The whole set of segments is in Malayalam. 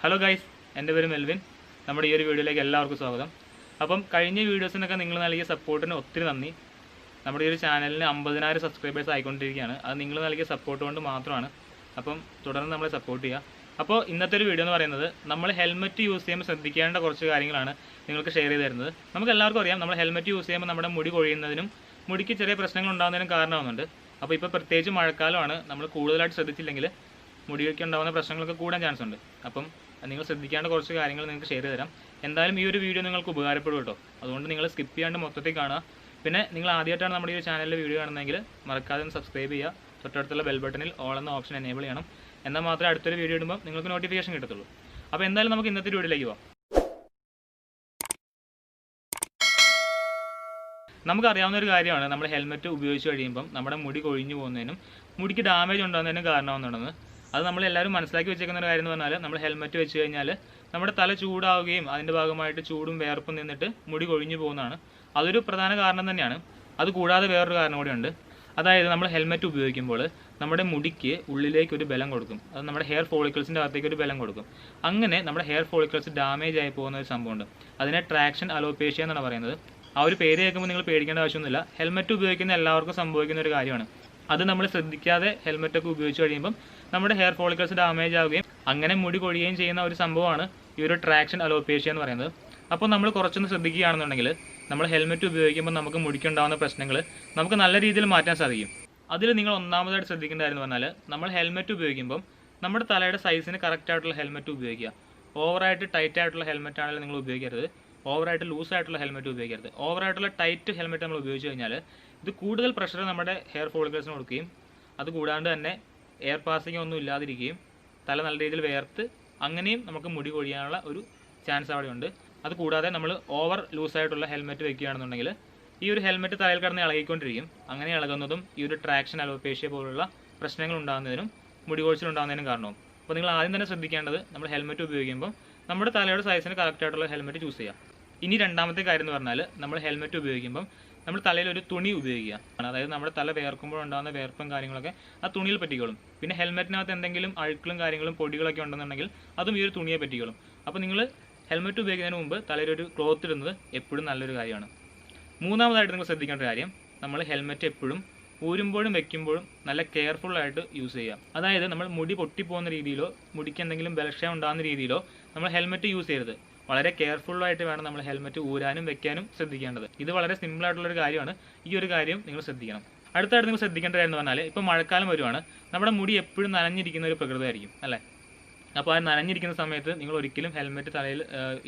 ഹലോ ഗൈസ്, എൻ്റെ പേര് മെൽവിൻ. നമ്മുടെ ഈ ഒരു വീഡിയോയിലേക്ക് എല്ലാവർക്കും സ്വാഗതം. അപ്പം കഴിഞ്ഞ വീഡിയോസിനൊക്കെ നിങ്ങൾ നൽകിയ സപ്പോർട്ടിന് ഒത്തിരി നന്ദി. നമ്മുടെ ഈ ഒരു ചാനലിന് 50,000 സബ്സ്ക്രൈബേഴ്സ് ആയിക്കൊണ്ടിരിക്കുകയാണ്. അത് നിങ്ങൾ നൽകിയ സപ്പോർട്ട് കൊണ്ട് മാത്രമാണ്. അപ്പം തുടർന്ന് നമ്മളെ സപ്പോർട്ട് ചെയ്യുക. അപ്പോൾ ഇന്നത്തെ ഒരു വീഡിയോ എന്ന് പറയുന്നത് നമ്മൾ ഹെൽമെറ്റ് യൂസ് ചെയ്യുമ്പോൾ ശ്രദ്ധിക്കേണ്ട കുറച്ച് കാര്യങ്ങളാണ് നിങ്ങൾക്ക് ഷെയർ ചെയ്ത് തരുന്നത്. നമുക്ക് എല്ലാവർക്കും അറിയാം, നമ്മൾ ഹെൽമെറ്റ് യൂസ് ചെയ്യുമ്പോൾ നമ്മുടെ മുടി കൊഴിയുന്നതിനും മുടിക്ക് ചെറിയ പ്രശ്നങ്ങൾ ഉണ്ടാകുന്നതിനും കാരണമാകുന്നുണ്ട്. അപ്പോൾ ഇപ്പോൾ പ്രത്യേകിച്ച് മഴക്കാലമാണ്, നമ്മൾ കൂടുതലായിട്ട് ശ്രദ്ധിച്ചില്ലെങ്കിൽ മുടിക്ക് ഉണ്ടാകുന്ന പ്രശ്നങ്ങളൊക്കെ കൂടാൻ ചാൻസ് ഉണ്ട്. അപ്പം നിങ്ങൾ ശ്രദ്ധിക്കേണ്ട കുറച്ച് കാര്യങ്ങൾ നിങ്ങൾക്ക് ഷെയർ ചെയ്ത് തരാം. എന്തായാലും ഈ ഒരു വീഡിയോ നിങ്ങൾക്ക് ഉപകാരപ്പെടും കേട്ടോ. അതുകൊണ്ട് നിങ്ങൾ സ്കിപ്പ് ചെയ്യാണ്ട് മൊത്തത്തിൽ കാണുക. പിന്നെ നിങ്ങൾ ആദ്യമായിട്ടാണ് നമ്മുടെ ഈ ചാനലിൽ വീഡിയോ കാണുന്നതെങ്കിൽ മറക്കാതെ ഒന്ന് സബ്സ്ക്രൈബ് ചെയ്യുക. തൊട്ടടുത്തുള്ള ബെൽ ബട്ടണിൽ ഓൾ എന്ന ഓപ്ഷൻ എനേബിൾ ചെയ്യണം. എന്നാൽ മാത്രമേ അടുത്തൊരു വീഡിയോ ഇടുമ്പോൾ നിങ്ങൾക്ക് നോട്ടിഫിക്കേഷൻ കിട്ടത്തുള്ളൂ. അപ്പോൾ എന്തായാലും നമുക്ക് ഇന്നത്തെ വീഡിയോയിലേക്ക് പോകാം. നമുക്കറിയാവുന്ന ഒരു കാര്യമാണ്, നമ്മൾ ഹെൽമെറ്റ് ഉപയോഗിച്ച് കഴിയുമ്പം നമ്മുടെ മുടി കൊഴിഞ്ഞു പോകുന്നതിനും മുടിക്ക് ഡാമേജ് ഉണ്ടാകുന്നതിനും കാരണമാകുന്നുണ്ടെന്ന്. അത് നമ്മളെല്ലാവരും മനസ്സിലാക്കി വെച്ചേക്കുന്ന ഒരു കാര്യം എന്ന് പറഞ്ഞാൽ, നമ്മൾ ഹെൽമെറ്റ് വെച്ച് കഴിഞ്ഞാൽ നമ്മുടെ തല ചൂടാവുകയും അതിൻ്റെ ഭാഗമായിട്ട് ചൂടും വേർപ്പും നിന്നിട്ട് മുടി കൊഴിഞ്ഞു പോകുന്നതാണ്. അതൊരു പ്രധാന കാരണം തന്നെയാണ്. അത് കൂടാതെ വേറൊരു കാരണം കൂടിയുണ്ട്. അതായത് നമ്മൾ ഹെൽമെറ്റ് ഉപയോഗിക്കുമ്പോൾ നമ്മുടെ മുടിക്ക് ഉള്ളിലേക്ക് ഒരു ബലം കൊടുക്കും. അത് നമ്മുടെ ഹെയർ ഫോളിക്കിൾസിൻ്റെ അകത്തേക്ക് ഒരു ബലം കൊടുക്കും. അങ്ങനെ നമ്മുടെ ഹെയർ ഫോളിക്കിൾസ് ഡാമേജ് ആയി പോകുന്ന ഒരു സംഭവമുണ്ട്. അതിനെ ട്രാക്ഷൻ അലോപേഷ്യ എന്നാണ് പറയുന്നത്. ആ ഒരു പേര് കേൾക്കുമ്പോൾ നിങ്ങൾ പേടിക്കേണ്ട ആവശ്യമൊന്നുമില്ല. ഹെൽമെറ്റ് ഉപയോഗിക്കുന്ന എല്ലാവർക്കും സംഭവിക്കുന്ന ഒരു കാര്യമാണ്. അത് നമ്മൾ ശ്രദ്ധിക്കാതെ ഹെൽമെറ്റൊക്കെ ഉപയോഗിച്ച് കഴിയുമ്പം നമ്മുടെ ഹെയർ ഫോളിക്കിൾസ് ഡാമേജ് ആവുകയും അങ്ങനെ മുടി കൊഴിയുകയും ചെയ്യുന്ന ഒരു സംഭവമാണ് ഈ ഒരു ട്രാക്ഷൻ അലോപേഷ്യ എന്ന് പറയുന്നത്. അപ്പോൾ നമ്മൾ കുറച്ചൊന്ന് ശ്രദ്ധിക്കുകയാണെന്നുണ്ടെങ്കിൽ നമ്മൾ ഹെൽമെറ്റ് ഉപയോഗിക്കുമ്പോൾ നമുക്ക് മുടിക്കുണ്ടാകുന്ന പ്രശ്നങ്ങൾ നമുക്ക് നല്ല രീതിയിൽ മാറ്റാൻ സാധിക്കും. അതിൽ നിങ്ങൾ ഒന്നാമതായിട്ട് ശ്രദ്ധിക്കേണ്ട കാര്യം എന്ന് പറഞ്ഞാൽ, നമ്മൾ ഹെൽമെറ്റ് ഉപയോഗിക്കുമ്പം നമ്മുടെ തലയുടെ സൈസിന് കറക്റ്റായിട്ടുള്ള ഹെൽമെറ്റ് ഉപയോഗിക്കുക. ഓവറായിട്ട് ടൈറ്റ് ആയിട്ടുള്ള ഹെൽമെറ്റ് ആണെങ്കിൽ നിങ്ങൾ ഉപയോഗിക്കരുത്. ഓവറായിട്ട് ലൂസായിട്ടുള്ള ഹെൽമെറ്റ് ഉപയോഗിക്കരുത്. ഓവറായിട്ടുള്ള ടൈറ്റ് ഹെൽമെറ്റ് നമ്മൾ ഉപയോഗിച്ച് കഴിഞ്ഞാൽ ഇത് കൂടുതൽ പ്രഷർ നമ്മുടെ ഹെയർ ഫോളിക്കിൾസിന് കൊടുക്കുകയും അത് കൂടാണ്ട് തന്നെ എയർ പാസിംഗ് ഒന്നും ഇല്ലാതിരിക്കുകയും തല നല്ല രീതിയിൽ വേർത്ത് അങ്ങനെയും നമുക്ക് മുടി കൊഴിയാനുള്ള ഒരു ചാൻസ് അവിടെയുണ്ട്. അത് കൂടാതെ നമ്മൾ ഓവർ ലൂസായിട്ടുള്ള ഹെൽമെറ്റ് വെക്കുകയാണെന്നുണ്ടെങ്കിൽ ഈ ഒരു ഹെൽമെറ്റ് തലയിൽ കിടന്ന് ഇളകിക്കൊണ്ടിരിക്കും. അങ്ങനെ ഇളകുന്നതും ഈ ഒരു ട്രാക്ഷൻ അലോപേഷ്യ പോലുള്ള പ്രശ്നങ്ങൾ ഉണ്ടാകുന്നതിനും മുടി കൊഴിച്ചിലുണ്ടാകുന്നതിനും കാരണവും. അപ്പോൾ നിങ്ങൾ ആദ്യം തന്നെ ശ്രദ്ധിക്കേണ്ടത്, നമ്മൾ ഹെൽമെറ്റ് ഉപയോഗിക്കുമ്പോൾ നമ്മുടെ തലയുടെ സൈസിന് കറക്റ്റായിട്ടുള്ള ഹെൽമെറ്റ് ചൂസ് ചെയ്യുക. ഇനി രണ്ടാമത്തെ കാര്യം എന്ന് പറഞ്ഞാൽ, നമ്മൾ ഹെൽമെറ്റ് ഉപയോഗിക്കുമ്പം നമ്മൾ തലയിൽ ഒരു തുണി ഉപയോഗിക്കുക. അതായത് നമ്മുടെ തല വേർക്കുമ്പോൾ ഉണ്ടാകുന്ന വേർപ്പും കാര്യങ്ങളൊക്കെ ആ തുണിയിൽ പറ്റിക്കോളും. പിന്നെ ഹെൽമെറ്റിനകത്ത് എന്തെങ്കിലും അഴുക്കളും കാര്യങ്ങളും പൊടികളൊക്കെ ഉണ്ടെന്നുണ്ടെങ്കിൽ അതും ഈ ഒരു തുണിയെ പറ്റിക്കോളും. അപ്പോൾ നിങ്ങൾ ഹെൽമെറ്റ് ഉപയോഗിക്കുന്നതിന് മുമ്പ് തലയിൽ ഒരു ക്ലോത്ത് ഇടുന്നത് എപ്പോഴും നല്ലൊരു കാര്യമാണ്. മൂന്നാമതായിട്ട് നിങ്ങൾ ശ്രദ്ധിക്കേണ്ട കാര്യം, നമ്മൾ ഹെൽമെറ്റ് എപ്പോഴും ഊരുമ്പോഴും വെക്കുമ്പോഴും നല്ല കെയർഫുള്ളായിട്ട് യൂസ് ചെയ്യുക. അതായത് നമ്മൾ മുടി പൊട്ടിപ്പോകുന്ന രീതിയിലോ മുടിക്ക് എന്തെങ്കിലും ബലക്ഷയം ഉണ്ടാകുന്ന രീതിയിലോ നമ്മൾ ഹെൽമെറ്റ് യൂസ് ചെയ്യരുത്. വളരെ കെയർഫുള്ളായിട്ട് വേണം നമ്മൾ ഹെൽമെറ്റ് ഊരാനും വെക്കാനും ശ്രദ്ധിക്കേണ്ടത്. ഇത് വളരെ സിമ്പിളായിട്ടുള്ളൊരു കാര്യമാണ്. ഈ ഒരു കാര്യം നിങ്ങൾ ശ്രദ്ധിക്കണം. അടുത്തായിട്ട് നിങ്ങൾ ശ്രദ്ധിക്കേണ്ട കാര്യം എന്ന് പറഞ്ഞാൽ, ഇപ്പോൾ മഴക്കാലം വരുവാണ്, നമ്മുടെ മുടി എപ്പോഴും നനഞ്ഞിരിക്കുന്ന ഒരു പ്രകൃതമായിരിക്കും അല്ലേ. അപ്പോൾ ആ നനഞ്ഞിരിക്കുന്ന സമയത്ത് നിങ്ങൾ ഒരിക്കലും ഹെൽമെറ്റ് തലയിൽ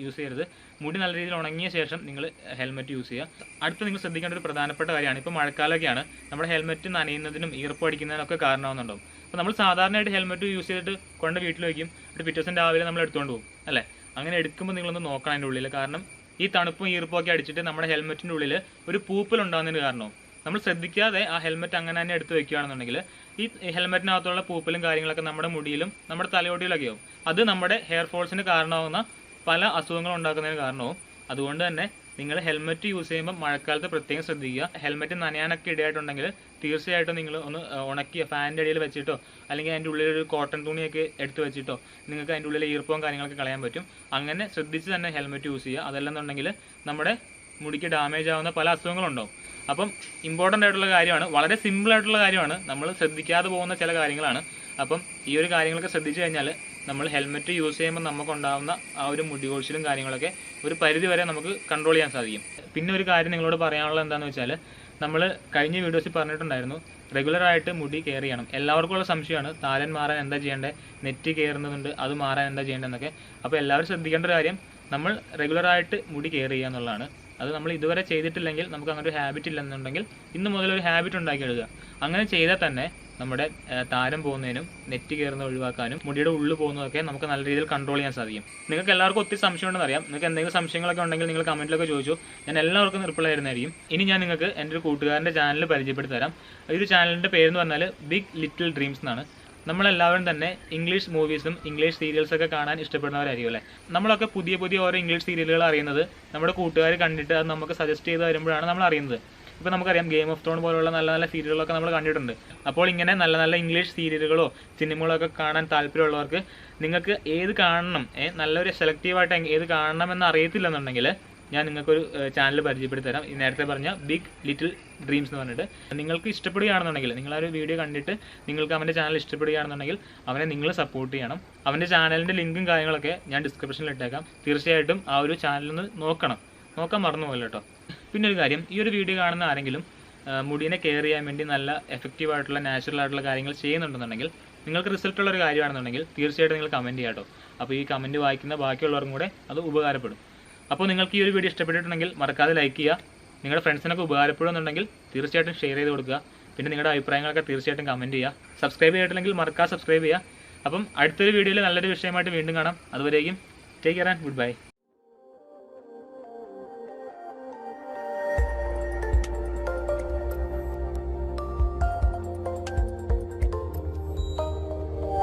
യൂസ് ചെയ്യരുത്. മുടി നല്ല രീതിയിൽ ഉണങ്ങിയ ശേഷം നിങ്ങൾ ഹെൽമെറ്റ് യൂസ് ചെയ്യുക. അടുത്ത് നിങ്ങൾ ശ്രദ്ധിക്കേണ്ട ഒരു പ്രധാനപ്പെട്ട കാര്യമാണ്, ഇപ്പോൾ മഴക്കാലമൊക്കെയാണ്, നമ്മുടെ ഹെൽമെറ്റ് നനയുന്നതിനും ഈർപ്പം അടിക്കുന്നതിനൊക്കെ കാരണമാകുന്നുണ്ടാവും. അപ്പോൾ നമ്മൾ സാധാരണയായിട്ട് ഹെൽമെറ്റ് യൂസ് ചെയ്തിട്ട് കൊണ്ട് വീട്ടിൽ വയ്ക്കും. പിറ്റേ ദിവസം രാവിലെ നമ്മൾ എടുത്തുകൊണ്ട് പോകും അല്ലേ. അങ്ങനെ എടുക്കുമ്പോൾ നിങ്ങളൊന്ന് നോക്കണം അതിൻ്റെ ഉള്ളിൽ. കാരണം ഈ തണുപ്പും ഈർപ്പും ഒക്കെ അടിച്ചിട്ട് നമ്മുടെ ഹെൽമെറ്റിൻ്റെ ഉള്ളിൽ ഒരു പൂപ്പൽ ഉണ്ടാകുന്നതിന് കാരണവും. നമ്മൾ ശ്രദ്ധിക്കാതെ ആ ഹെൽമെറ്റ് അങ്ങനെ തന്നെ എടുത്ത് വെക്കുകയാണെന്നുണ്ടെങ്കിൽ ഈ ഹെൽമെറ്റിനകത്തുള്ള പൂപ്പലും കാര്യങ്ങളൊക്കെ നമ്മുടെ മുടിയിലും നമ്മുടെ തലയോട്ടിയിലൊക്കെ ആവും. അത് നമ്മുടെ ഹെയർ ഫോൾസിന് കാരണമാകുന്ന പല അസുഖങ്ങളും ഉണ്ടാക്കുന്നതിന് കാരണവും. അതുകൊണ്ട് തന്നെ നിങ്ങൾ ഹെൽമെറ്റ് യൂസ് ചെയ്യുമ്പോൾ മഴക്കാലത്ത് പ്രത്യേകം ശ്രദ്ധിക്കുക. ഹെൽമെറ്റ് നനയാനൊക്കെ ഇടയായിട്ടുണ്ടെങ്കിൽ തീർച്ചയായിട്ടും നിങ്ങൾ ഒന്ന് ഉണക്കിയ ഫാനിൻ്റെ അടിയിൽ വെച്ചിട്ടോ അല്ലെങ്കിൽ അതിൻ്റെ ഉള്ളിലൊരു കോട്ടൺ തുണിയൊക്കെ എടുത്ത് വെച്ചിട്ടോ നിങ്ങൾക്ക് അതിൻ്റെ ഉള്ളിലെ ഈർപ്പവും കാര്യങ്ങളൊക്കെ കളയാൻ പറ്റും. അങ്ങനെ ശ്രദ്ധിച്ച് തന്നെ ഹെൽമെറ്റ് യൂസ് ചെയ്യുക. അതല്ലെന്നുണ്ടെങ്കിൽ നമ്മുടെ മുടിക്ക് ഡാമേജ് ആവുന്ന പല അസുഖങ്ങളുണ്ടാവും. അപ്പം ഇമ്പോർട്ടൻ്റ് ആയിട്ടുള്ള കാര്യമാണ്, വളരെ സിമ്പിളായിട്ടുള്ള കാര്യമാണ്, നമ്മൾ ശ്രദ്ധിക്കാതെ പോകുന്ന ചില കാര്യങ്ങളാണ്. അപ്പം ഈ ഒരു കാര്യങ്ങളൊക്കെ ശ്രദ്ധിച്ചു കഴിഞ്ഞാൽ നമ്മൾ ഹെൽമെറ്റ് യൂസ് ചെയ്യുമ്പോൾ നമുക്കുണ്ടാകുന്ന ആ ഒരു മുടി കൊഴിച്ചിലും കാര്യങ്ങളൊക്കെ ഒരു പരിധി വരെ നമുക്ക് കൺട്രോൾ ചെയ്യാൻ സാധിക്കും. പിന്നെ ഒരു കാര്യം നിങ്ങളോട് പറയാനുള്ളത് എന്താണെന്ന് വെച്ചാൽ, നമ്മൾ കഴിഞ്ഞ വീഡിയോസിൽ പറഞ്ഞിട്ടുണ്ടായിരുന്നു, റെഗുലറായിട്ട് മുടി കെയർ ചെയ്യണം. എല്ലാവർക്കും ഉള്ള സംശയമാണ്, താരൻ മാറാൻ എന്താ ചെയ്യേണ്ടത്, നെറ്റ് കയറുന്നതുണ്ട്, അത് മാറാൻ എന്താ ചെയ്യേണ്ടതെന്നൊക്കെ. അപ്പോൾ എല്ലാവരും ശ്രദ്ധിക്കേണ്ട ഒരു കാര്യം, നമ്മൾ റെഗുലറായിട്ട് മുടി കെയർ ചെയ്യുക എന്നുള്ളതാണ്. അത് നമ്മൾ ഇതുവരെ ചെയ്തിട്ടില്ലെങ്കിൽ, നമുക്ക് അങ്ങനെ ഒരു ഹാബിറ്റ് ഇല്ലെന്നുണ്ടെങ്കിൽ ഇന്ന് മുതൽ ഒരു ഹാബിറ്റ് ഉണ്ടാക്കിയെടുക്കുക. അങ്ങനെ ചെയ്താൽ തന്നെ നമ്മുടെ താരം പോകുന്നതിനും നെറ്റ് കയറുന്നത് ഒഴിവാക്കാനും മുടിയുടെ ഉള്ളിൽ പോകുന്നതൊക്കെ നമുക്ക് നല്ല രീതിയിൽ കൺട്രോൾ ചെയ്യാൻ സാധിക്കും. നിങ്ങൾക്ക് എല്ലാവർക്കും ഒത്തിരി സംശയം ഉണ്ടെന്ന് അറിയാം. നിങ്ങൾക്ക് എന്തെങ്കിലും സംശയങ്ങളൊക്കെ ഉണ്ടെങ്കിൽ നിങ്ങൾ കമൻറ്റിലൊക്കെ ചോദിച്ചു, ഞാൻ എല്ലാവർക്കും റിപ്ലൈ തരുന്നതായിരിക്കും. ഇനി ഞാൻ നിങ്ങൾക്ക് എൻ്റെ ഒരു കൂട്ടുകാരൻ്റെ ചാനൽ പരിചയപ്പെടുത്തി തരാം. ഈ ഒരു ചാനലിൻ്റെ പേരെന്ന് പറഞ്ഞാൽ ബിഗ് ലിറ്റിൽ ഡ്രീംസ് എന്നാണ്. നമ്മളെല്ലാവരും തന്നെ ഇംഗ്ലീഷ് മൂവീസും ഇംഗ്ലീഷ് സീരിയൽസൊക്കെ കാണാൻ ഇഷ്ടപ്പെടുന്നവരായിരിക്കും അല്ലേ. നമ്മളൊക്കെ പുതിയ പുതിയ ഓരോ ഇംഗ്ലീഷ് സീരിയലുകൾ അറിയുന്നത് നമ്മുടെ കൂട്ടുകാർ കണ്ടിട്ട് അത് നമുക്ക് സജസ്റ്റ് ചെയ്ത് വരുമ്പോഴാണ് നമ്മൾ അറിയുന്നത്. ഇപ്പോൾ നമുക്കറിയാം ഗെയിം ഓഫ് ത്രോൺ പോലുള്ള നല്ല നല്ല സീരിയലുകളൊക്കെ നമ്മൾ കണ്ടിട്ടുണ്ട്. അപ്പോൾ ഇങ്ങനെ നല്ല നല്ല ഇംഗ്ലീഷ് സീരിയലുകളോ സിനിമകളോ ഒക്കെ കാണാൻ താല്പര്യമുള്ളവർക്ക് നിങ്ങൾക്ക് ഏത് കാണണം, നല്ലൊരു സെലക്റ്റീവായിട്ട് ഏത് കാണണമെന്ന് അറിയത്തില്ലെന്നുണ്ടെങ്കിൽ ഞാൻ നിങ്ങൾക്കൊരു ചാനൽ പരിചയപ്പെടുത്തി തരാം. ഈ നേരത്തെ പറഞ്ഞ ബിഗ് ലിറ്റിൽ ഡ്രീംസ് എന്ന് പറഞ്ഞിട്ട്. നിങ്ങൾക്ക് ഇഷ്ടപ്പെടുകയാണെന്നുണ്ടെങ്കിൽ, നിങ്ങളൊരു വീഡിയോ കണ്ടിട്ട് നിങ്ങൾക്ക് അവൻ്റെ ചാനൽ ഇഷ്ടപ്പെടുകയാണെന്നുണ്ടെങ്കിൽ അവനെ നിങ്ങൾ സപ്പോർട്ട് ചെയ്യണം. അവൻ്റെ ചാനലിൻ്റെ ലിങ്കും കാര്യങ്ങളൊക്കെ ഞാൻ ഡിസ്ക്രിപ്ഷനിൽ ഇട്ടേക്കാം. തീർച്ചയായിട്ടും ആ ഒരു ചാനലൊന്ന് നോക്കാൻ മറന്നു പോകല്ലോ കേട്ടോ. പിന്നെ ഒരു കാര്യം, ഈ ഒരു വീഡിയോ കാണുന്ന ആരെങ്കിലും മുടിയെ കെയർ ചെയ്യാൻ വേണ്ടി നല്ല എഫക്റ്റീവായിട്ടുള്ള നാച്ചുറൽ ആയിട്ടുള്ള കാര്യങ്ങൾ ചെയ്യുന്നുണ്ടെന്നുണ്ടെങ്കിൽ, നിങ്ങൾക്ക് റിസൾട്ടുള്ള ഒരു കാര്യമാണെന്നുണ്ടെങ്കിൽ തീർച്ചയായിട്ടും നിങ്ങൾ കമൻറ്റ് ചെയ്യാം കേട്ടോ. അപ്പോൾ ഈ കമൻറ്റ് വായിക്കുന്ന ബാക്കിയുള്ളവർക്കും കൂടെ അത് ഉപകാരപ്പെടും. അപ്പോൾ നിങ്ങൾക്ക് ഈ ഒരു വീഡിയോ ഇഷ്ടപ്പെട്ടിട്ടുണ്ടെങ്കിൽ മറക്കാതെ ലൈക്ക് ചെയ്യുക. നിങ്ങളുടെ ഫ്രണ്ട്സിനൊക്കെ ഉപകാരപ്പെടുന്നുണ്ടെങ്കിൽ തീർച്ചയായിട്ടും ഷെയർ ചെയ്ത് കൊടുക്കുക. പിന്നെ നിങ്ങളുടെ അഭിപ്രായങ്ങളൊക്കെ തീർച്ചയായിട്ടും കമൻറ്റ് ചെയ്യുക. സബ്സ്ക്രൈബ് ചെയ്തിട്ടില്ലെങ്കിൽ മറക്കാതെ സബ്സ്ക്രൈബ് ചെയ്യുക. അപ്പം അടുത്തൊരു വീഡിയോയിൽ നല്ലൊരു വിഷയമായിട്ട് വീണ്ടും കാണാം. അതുവരേക്കും take care and good bye.